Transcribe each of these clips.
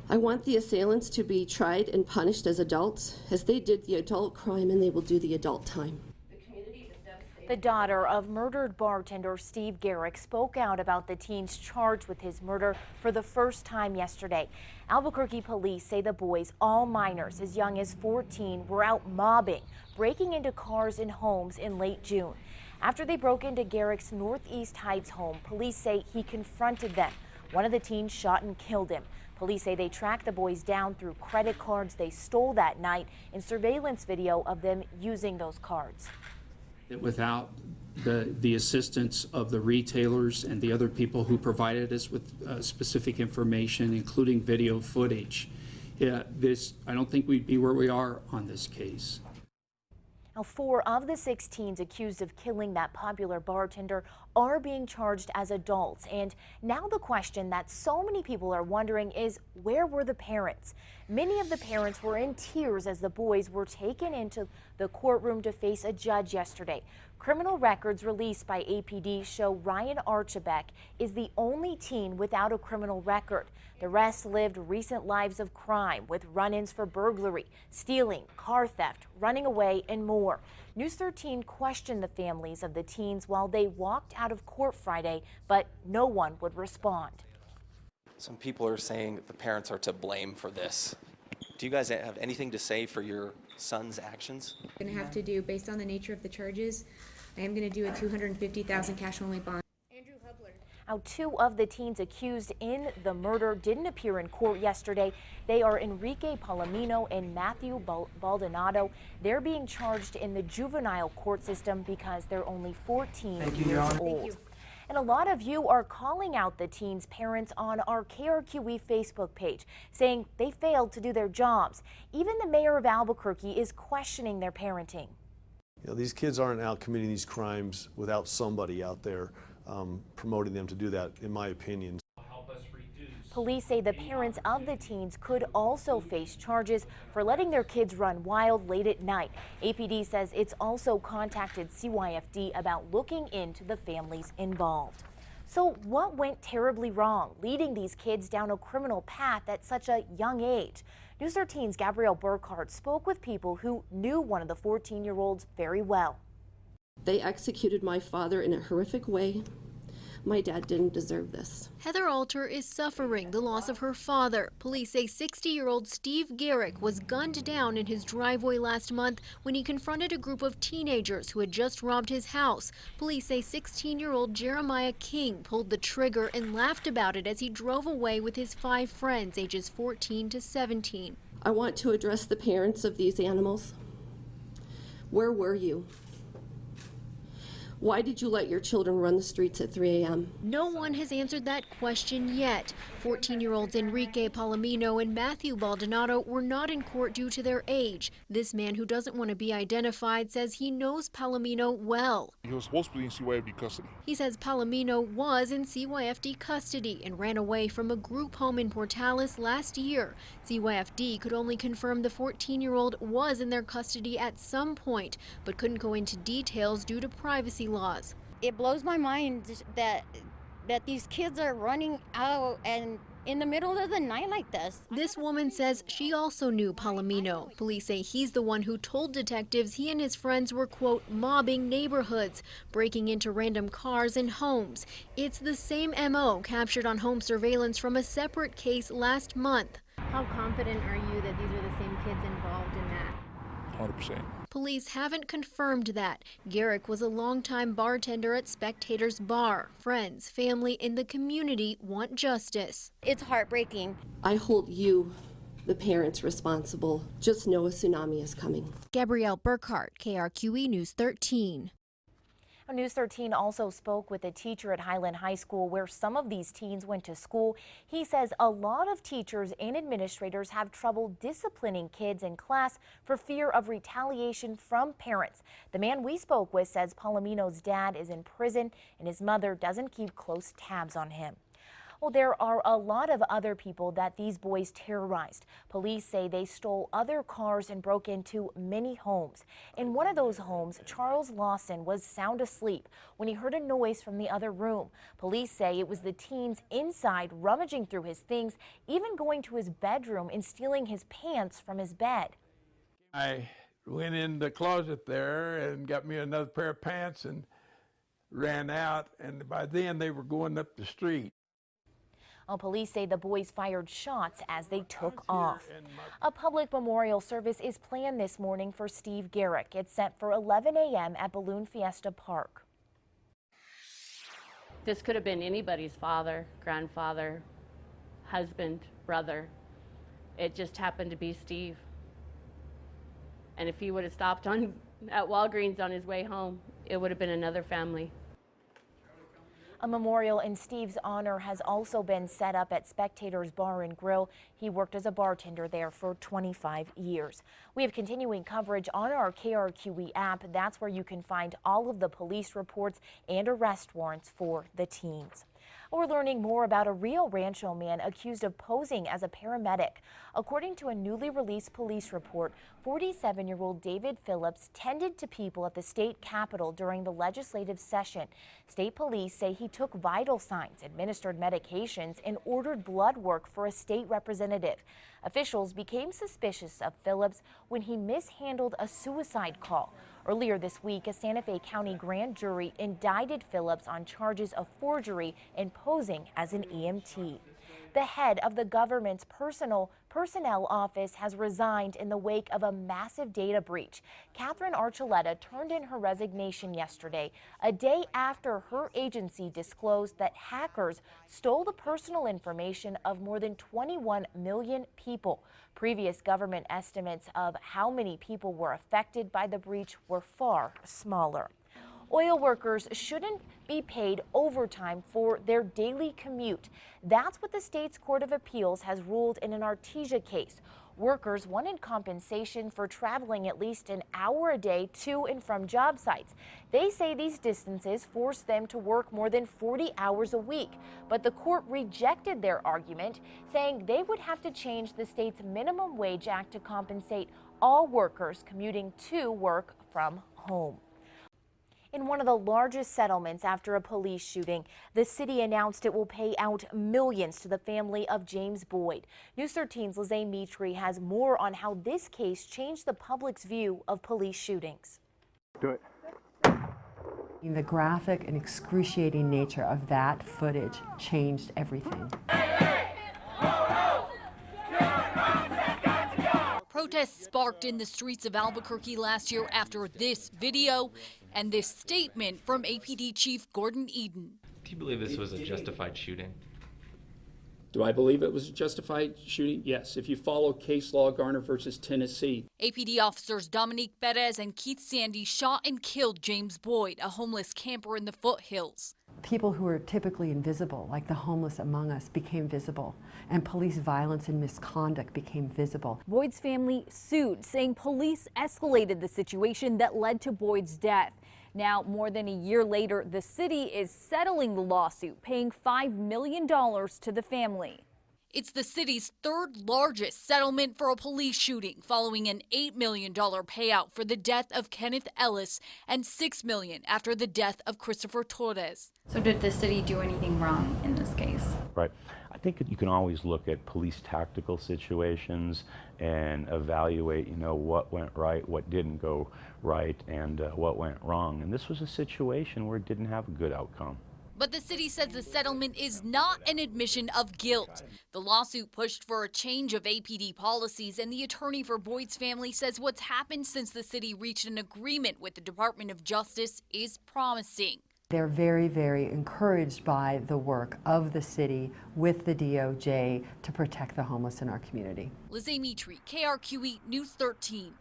I want the assailants to be tried and punished as adults, as they did the adult crime and they will do the adult time. The daughter of murdered bartender Steve Garrick spoke out about the teens charged with his murder for the first time yesterday. Albuquerque police say the boys, all minors as young as 14, were out mobbing, breaking into cars and homes in late June. After they broke into Garrick's Northeast Heights home, police say he confronted them. One of the teens shot and killed him. Police say they tracked the boys down through credit cards they stole that night and surveillance video of them using those cards. Without the assistance of the retailers and the other people who provided us with specific information, including video footage, I don't think we'd be where we are on this case. Now, 4 of the 6 teens accused of killing that popular bartender are being charged as adults. And now the question that so many people are wondering is, where were the parents? Many of the parents were in tears as the boys were taken into the courtroom to face a judge yesterday. Criminal records released by APD show Ryan Archibek is the only teen without a criminal record. The rest lived recent lives of crime with run-ins for burglary, stealing, car theft, running away, and more. News 13 questioned the families of the teens while they walked out of court Friday, but no one would respond. Some people are saying the parents are to blame for this. Do you guys have anything to say for your son's actions? I'm going to have to do, based on the nature of the charges, I am going to do a $250,000 cash-only bond. Now, 2 of the teens accused in the murder didn't appear in court yesterday. They are Enrique Palomino and Matthew Baldonado. They're being charged in the juvenile court system because they're only 14 years old. And a lot of you are calling out the teens' parents on our KRQE Facebook page, saying they failed to do their jobs. Even the mayor of Albuquerque is questioning their parenting. You know, these kids aren't out committing these crimes without somebody out there promoting them to do that, in my opinion. Police say the parents of the teens could also face charges for letting their kids run wild late at night. APD says it's also contacted CYFD about looking into the families involved. So what went terribly wrong, leading these kids down a criminal path at such a young age? News 13's Gabrielle Burkhart spoke with people who knew one of the 14-year-olds very well. They executed my father in a horrific way. My dad didn't deserve this. Heather Alter is suffering the loss of her father. Police say 60-year-old Steve Garrick was gunned down in his driveway last month when he confronted a group of teenagers who had just robbed his house. Police say 16-year-old Jeremiah King pulled the trigger and laughed about it as he drove away with his 5 friends, ages 14 to 17. I want to address the parents of these animals. Where were you? Why did you let your children run the streets at 3 a.m.? No one has answered that question yet. 14-year-olds Enrique Palomino and Matthew Baldonado were not in court due to their age. This man, who doesn't want to be identified, says he knows Palomino well. He was supposed to be in CYFD custody. He says Palomino was in CYFD custody and ran away from a group home in Portales last year. CYFD could only confirm the 14-year-old was in their custody at some point, but couldn't go into details due to privacy laws. It blows my mind that these kids are running out and in the middle of the night like this. This woman says she also knew Palomino. Police say he's the one who told detectives he and his friends were, quote, mobbing neighborhoods, breaking into random cars and homes. It's the same MO captured on home surveillance from a separate case last month. How confident are you that these are the same kids involved in that? 100%. Police haven't confirmed that. Garrick was a longtime bartender at Spectator's Bar. Friends, family, and the community want justice. It's heartbreaking. I hold you, the parents, responsible. Just know a tsunami is coming. Gabrielle Burkhart, KRQE News 13. News 13 also spoke with a teacher at Highland High School where some of these teens went to school. He says a lot of teachers and administrators have trouble disciplining kids in class for fear of retaliation from parents. The man we spoke with says Palomino's dad is in prison and his mother doesn't keep close tabs on him. Well, there are a lot of other people that these boys terrorized. Police say they stole other cars and broke into many homes. In one of those homes, Charles Lawson was sound asleep when he heard a noise from the other room. Police say it was the teens inside rummaging through his things, even going to his bedroom and stealing his pants from his bed. I went in the closet there and got me another pair of pants and ran out, and by then they were going up the street. Well, police say the boys fired shots as they took off. A public memorial service is planned this morning for Steve Garrick. It's set for 11 a.m. at Balloon Fiesta Park. This could have been anybody's father, grandfather, husband, brother. It just happened to be Steve. And if he would have stopped at Walgreens on his way home, it would have been another family. A memorial in Steve's honor has also been set up at Spectator's Bar and Grill. He worked as a bartender there for 25 years. We have continuing coverage on our KRQE app. That's where you can find all of the police reports and arrest warrants for the teens. We're learning more about a Rio Rancho man accused of posing as a paramedic. According to a newly released police report, 47-year-old David Phillips tended to people at the state capitol during the legislative session. State police say he took vital signs, administered medications, and ordered blood work for a state representative. Officials became suspicious of Phillips when he mishandled a suicide call. Earlier this week, a Santa Fe County grand jury indicted Phillips on charges of forgery and posing as an EMT. The head of the government's personnel office has resigned in the wake of a massive data breach. Catherine Archuleta turned in her resignation yesterday, a day after her agency disclosed that hackers stole the personal information of more than 21 million people. Previous government estimates of how many people were affected by the breach were far smaller. Oil workers shouldn't be paid overtime for their daily commute. That's what the state's Court of Appeals has ruled in an Artesia case. Workers wanted compensation for traveling at least an hour a day to and from job sites. They say these distances force them to work more than 40 hours a week. But the court rejected their argument, saying they would have to change the state's Minimum Wage Act to compensate all workers commuting to work from home. In one of the largest settlements after a police shooting, the city announced it will pay out millions to the family of James Boyd. News 13's Lizzie Mitri has more on how this case changed the public's view of police shootings. Do it. The graphic and excruciating nature of that footage changed everything. Protests sparked in the streets of Albuquerque last year after this video and this statement from APD Chief Gordon Eden. Do you believe this was a justified shooting? Do I believe it was a justified shooting? Yes. If you follow case law, Garner versus Tennessee. APD officers Dominique Perez and Keith Sandy shot and killed James Boyd, a homeless camper in the foothills. People who are typically invisible, like the homeless among us, became visible, and police violence and misconduct became visible. Boyd's family sued, saying police escalated the situation that led to Boyd's death. Now, more than a year later, the city is settling the lawsuit, paying $5 million to the family. It's the city's third largest settlement for a police shooting, following an $8 million payout for the death of Kenneth Ellis and $6 million after the death of Christopher Torres. So did the city do anything wrong in this case? Right. I think you can always look at police tactical situations and evaluate, what went right, what didn't go right, and what went wrong. And this was a situation where it didn't have a good outcome. But the city says the settlement is not an admission of guilt. The lawsuit pushed for a change of APD policies, and the attorney for Boyd's family says what's happened since the city reached an agreement with the Department of Justice is promising. They're very, very encouraged by the work of the city with the DOJ to protect the homeless in our community. Lizzie Mitri, KRQE News 13.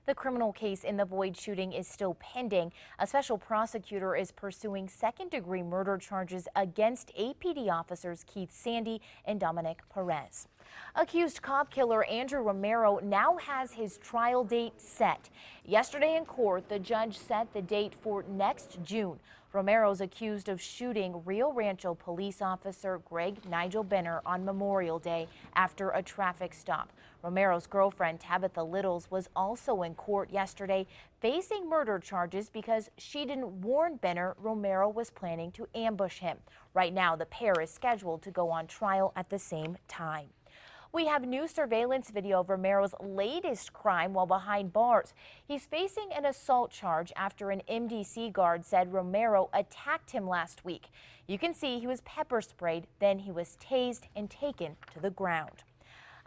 The criminal case in the Boyd shooting is still pending. A special prosecutor is pursuing second-degree murder charges against APD officers Keith Sandy and Dominic Perez. Accused cop killer Andrew Romero now has his trial date set. Yesterday in court, the judge set the date for next June. Romero's accused of shooting Rio Rancho police officer Greg Nigel Benner on Memorial Day after a traffic stop. Romero's girlfriend Tabitha Littles was also in court yesterday facing murder charges because she didn't warn Benner Romero was planning to ambush him. Right now, the pair is scheduled to go on trial at the same time. We have new surveillance video of Romero's latest crime while behind bars. He's facing an assault charge after an MDC guard said Romero attacked him last week. You can see he was pepper sprayed, then he was tased and taken to the ground.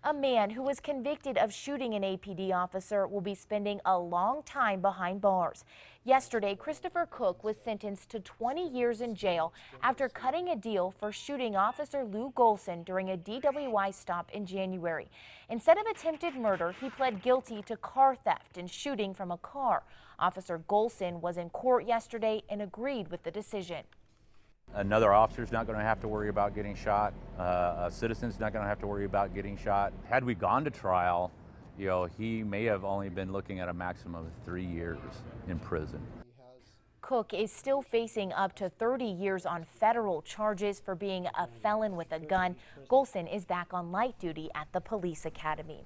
A man who was convicted of shooting an APD officer will be spending a long time behind bars. Yesterday, Christopher Cook was sentenced to 20 years in jail after cutting a deal for shooting Officer Lou Golson during a DWI stop in January. Instead of attempted murder, he pled guilty to car theft and shooting from a car. Officer Golson was in court yesterday and agreed with the decision. Another officer's not going to have to worry about getting shot. A citizen's not going to have to worry about getting shot. Had we gone to trial, he may have only been looking at a maximum of 3 years in prison. Cook is still facing up to 30 years on federal charges for being a felon with a gun. Golson is back on light duty at the police academy.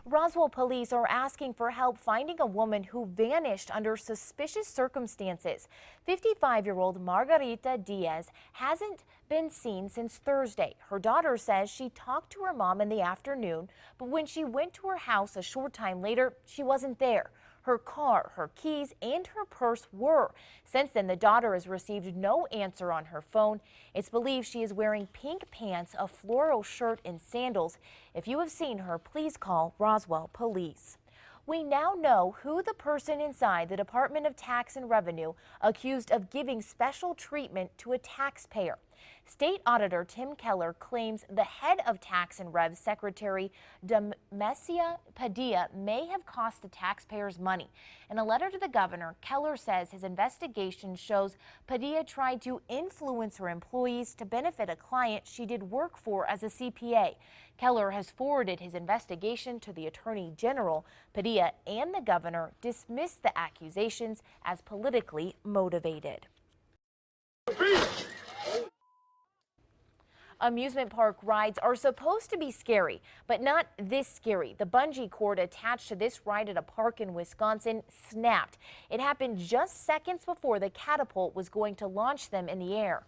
Roswell police are asking for help finding a woman who vanished under suspicious circumstances. 55-year-old Margarita Diaz hasn't been seen since Thursday. Her daughter says she talked to her mom in the afternoon, but when she went to her house a short time later, she wasn't there. Her car, her keys, and her purse were. Since then, the daughter has received no answer on her phone. It's believed she is wearing pink pants, a floral shirt, and sandals. If you have seen her, please call Roswell Police. We now know who the person inside the Department of Tax and Revenue accused of giving special treatment to a taxpayer. State Auditor Tim Keller claims the head of Tax and Rev, Secretary Demesia Padilla, may have cost the taxpayers money. In a letter to the governor, Keller says his investigation shows Padilla tried to influence her employees to benefit a client she did work for as a CPA. Keller has forwarded his investigation to the Attorney General. Padilla and the governor dismissed the accusations as politically motivated. Amusement park rides are supposed to be scary, but not this scary. The bungee cord attached to this ride at a park in Wisconsin snapped. It happened just seconds before the catapult was going to launch them in the air.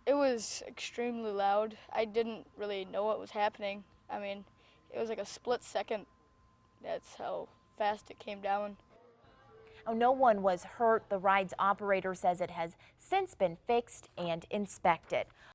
It was extremely loud. I didn't really know what was happening. I mean, it was like a split second. That's how fast it came down. No one was hurt. The ride's operator says it has since been fixed and inspected.